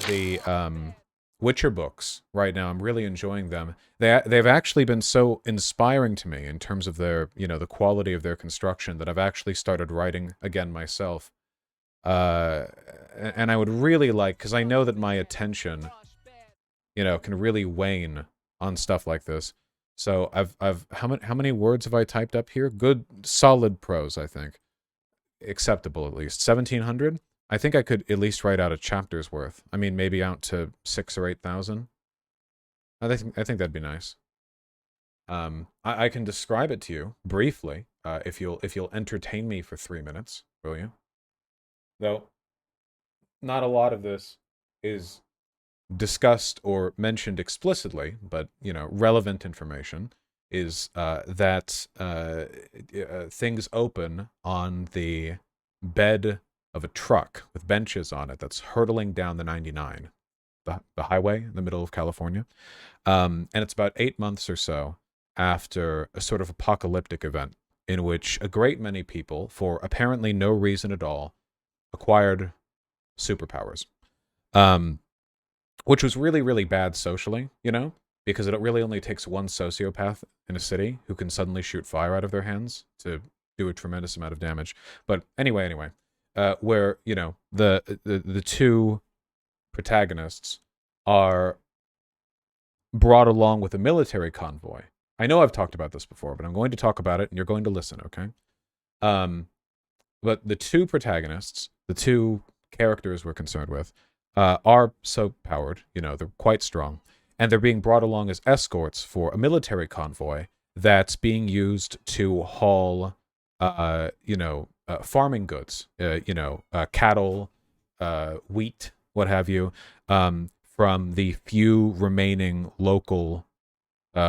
The Witcher books right now. I'm really enjoying them. They've actually been so inspiring to me in terms of their, the quality of their construction that I've actually started writing again myself. And I would really like, because I know that my attention, can really wane on stuff like this. So how many words have I typed up here? Good, solid prose, I think. Acceptable at least. 1,700? I think I could at least write out a chapter's worth. I mean, maybe out to 6 or 8,000. I think that'd be nice. I can describe it to you briefly, if you'll entertain me for 3 minutes, will you? Though not a lot of this is discussed or mentioned explicitly, but relevant information is that things open on the bed of a truck with benches on it that's hurtling down the 99, the highway in the middle of California. And it's about 8 months or so after a sort of apocalyptic event in which a great many people, for apparently no reason at all, acquired superpowers. Um, which was really, really bad socially, because it really only takes one sociopath in a city who can suddenly shoot fire out of their hands to do a tremendous amount of damage. But anyway, where the two protagonists are brought along with a military convoy. I know I've talked about this before, but I'm going to talk about it, and you're going to listen, okay? Um, but the two protagonists, the two characters we're concerned with, are so powered, they're quite strong, and they're being brought along as escorts for a military convoy that's being used to haul, farming goods, cattle, wheat, what have you, from the few remaining local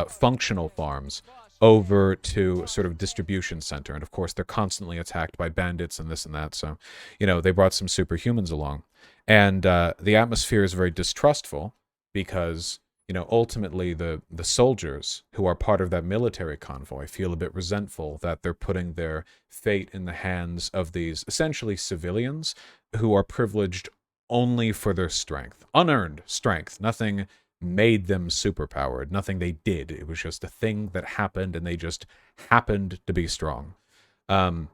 functional farms over to a sort of distribution center. And of course, they're constantly attacked by bandits and this and that. So, they brought some superhumans along. And the atmosphere is very distrustful because, ultimately the soldiers who are part of that military convoy feel a bit resentful that they're putting their fate in the hands of these essentially civilians who are privileged only for their strength. Unearned strength. Nothing made them superpowered. Nothing they did. It was just a thing that happened, and they just happened to be strong. Um,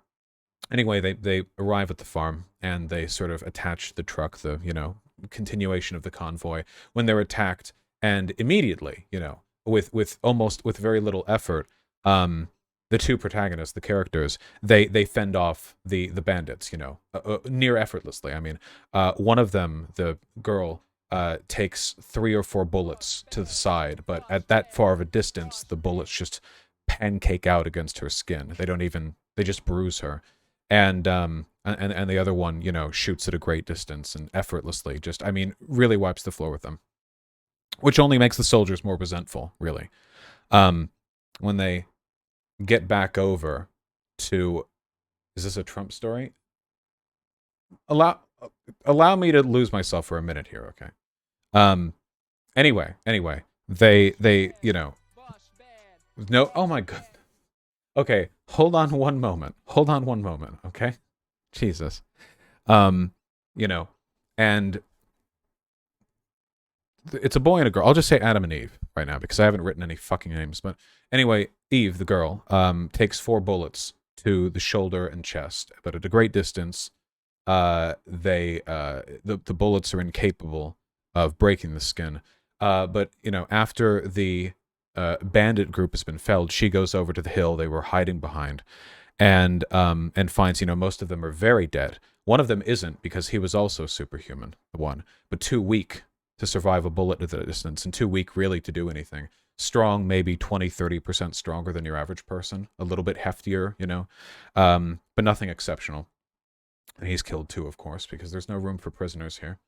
anyway, they arrive at the farm, and they sort of attach the truck, the, continuation of the convoy, when they're attacked, and immediately, with very little effort, the two protagonists, the characters, they fend off the bandits, near effortlessly. I mean, one of them, the girl, takes 3 or 4 bullets to the side, but at that far of a distance, the bullets just pancake out against her skin. They just bruise her. And the other one, shoots at a great distance and effortlessly really wipes the floor with them, which only makes the soldiers more resentful, really. When they get back over to, is this a Trump story? Allow me to lose myself for a minute here, okay? Um, anyway, they no, oh my god. Okay, hold on one moment. Okay? Jesus. Um, you know, and it's a boy and a girl. I'll just say Adam and Eve right now because I haven't written any fucking names. But anyway, Eve, the girl, takes 4 bullets to the shoulder and chest, but at a great distance. The bullets are incapable of breaking the skin. But after the bandit group has been felled, she goes over to the hill they were hiding behind, and finds most of them are very dead. One of them isn't because he was also superhuman, the one, but too weak to survive a bullet at the distance, and too weak really to do anything. Strong, maybe 20-30% stronger than your average person, a little bit heftier, but nothing exceptional. And he's killed too, of course, because there's no room for prisoners here.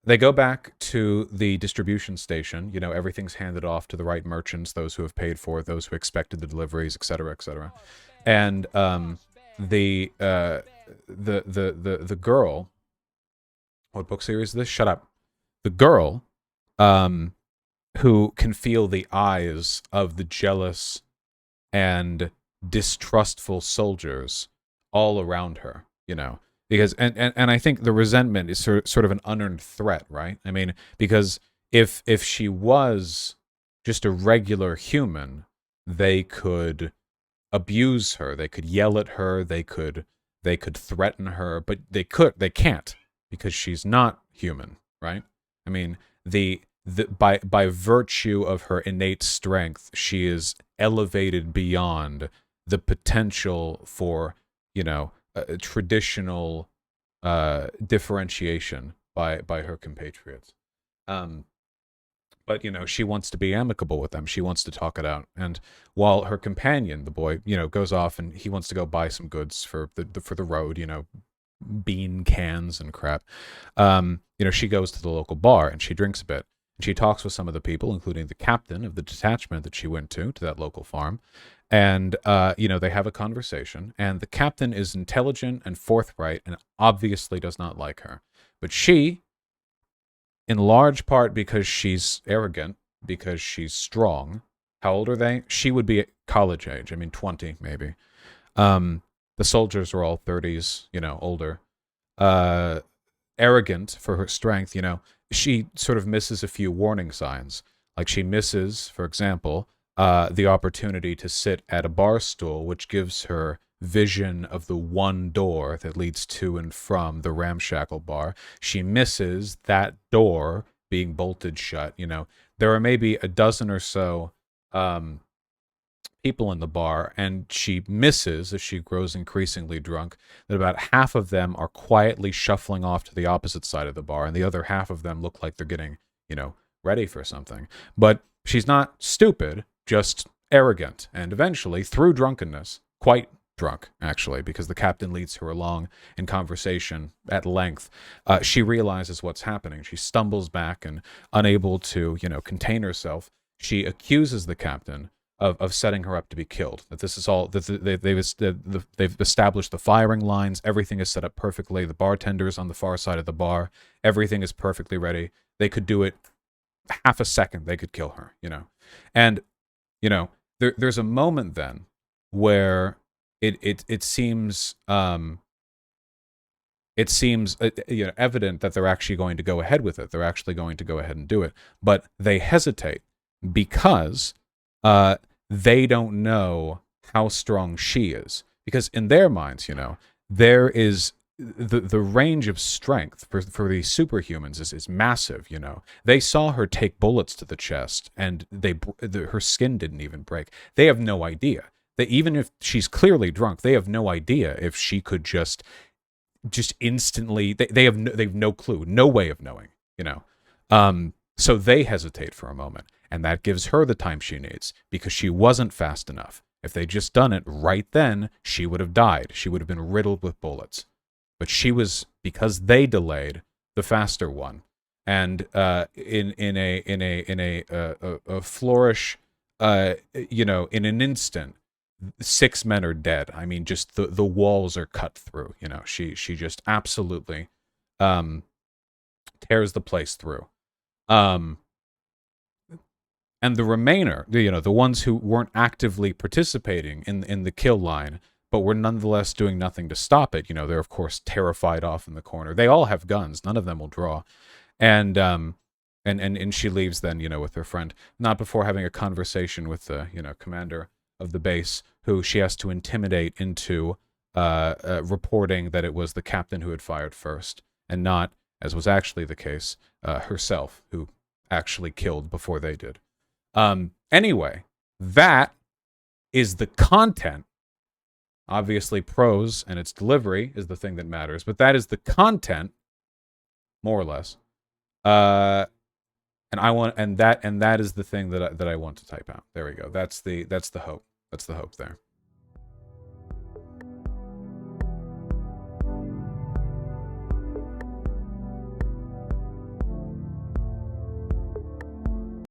They go back to the distribution station. Everything's handed off to the right merchants, those who have paid for it, those who expected the deliveries, etc., etc. And the girl, what book series is this? Shut up. The girl, who can feel the eyes of the jealous and distrustful soldiers all around her, because and I think the resentment is sort of an unearned threat, right? I mean, because if she was just a regular human, they could abuse her, they could yell at her, they could threaten her, but they can't, because she's not human, right? I mean, by virtue of her innate strength, she is elevated beyond the potential for, a traditional differentiation by her compatriots. Um, but she wants to be amicable with them. She wants to talk it out. And while her companion, the boy, goes off and he wants to go buy some goods for the road, bean cans and crap. She goes to the local bar and she drinks a bit. And she talks with some of the people, including the captain of the detachment that she went to that local farm. And, they have a conversation. And the captain is intelligent and forthright and obviously does not like her. But she, in large part because she's arrogant, because she's strong. How old are they? She would be at college age. I mean, 20 maybe. The soldiers are all 30s, older. Arrogant for her strength, she sort of misses a few warning signs. Like she misses, for example, the opportunity to sit at a bar stool, which gives her vision of the one door that leads to and from the ramshackle bar. She misses that door being bolted shut. There are maybe a dozen or so people in the bar, and she misses, as she grows increasingly drunk, that about half of them are quietly shuffling off to the opposite side of the bar, and the other half of them look like they're getting, ready for something. But she's not stupid, just arrogant, and eventually, through drunkenness, quite drunk, actually, because the captain leads her along in conversation at length. She realizes what's happening. She stumbles back and, unable to, contain herself, she accuses the captain of setting her up to be killed. That this is all that they've established the firing lines. Everything is set up perfectly. The bartender's on the far side of the bar. Everything is perfectly ready. They could do it half a second. They could kill her. And there's a moment then where it seems evident that they're actually going to go ahead with it. They're actually going to go ahead and do it, but they hesitate because they don't know how strong she is. Because in their minds, there is the range of strength for these superhumans is massive. They saw her take bullets to the chest, and her skin didn't even break. They have no idea. Even if she's clearly drunk, they have no idea if she could just instantly. They've no clue, no way of knowing. So they hesitate for a moment. And that gives her the time she needs, because she wasn't fast enough. If they'd just done it right then, she would have died. She would have been riddled with bullets. But she was, because they delayed, the faster one. And in a flourish, in an instant, 6 men are dead. I mean, just the walls are cut through. She just absolutely tears the place through. And the remainder, the ones who weren't actively participating in the kill line, but were nonetheless doing nothing to stop it, they're of course terrified off in the corner. They all have guns. None of them will draw. And she leaves then, with her friend, not before having a conversation with the, commander of the base, who she has to intimidate into reporting that it was the captain who had fired first, and not, as was actually the case, herself, who actually killed before they did. Anyway, that is the content. Obviously, prose and its delivery is the thing that matters, but that is the content, more or less. And that is the thing that I want to type out. There we go. That's the hope. That's the hope there.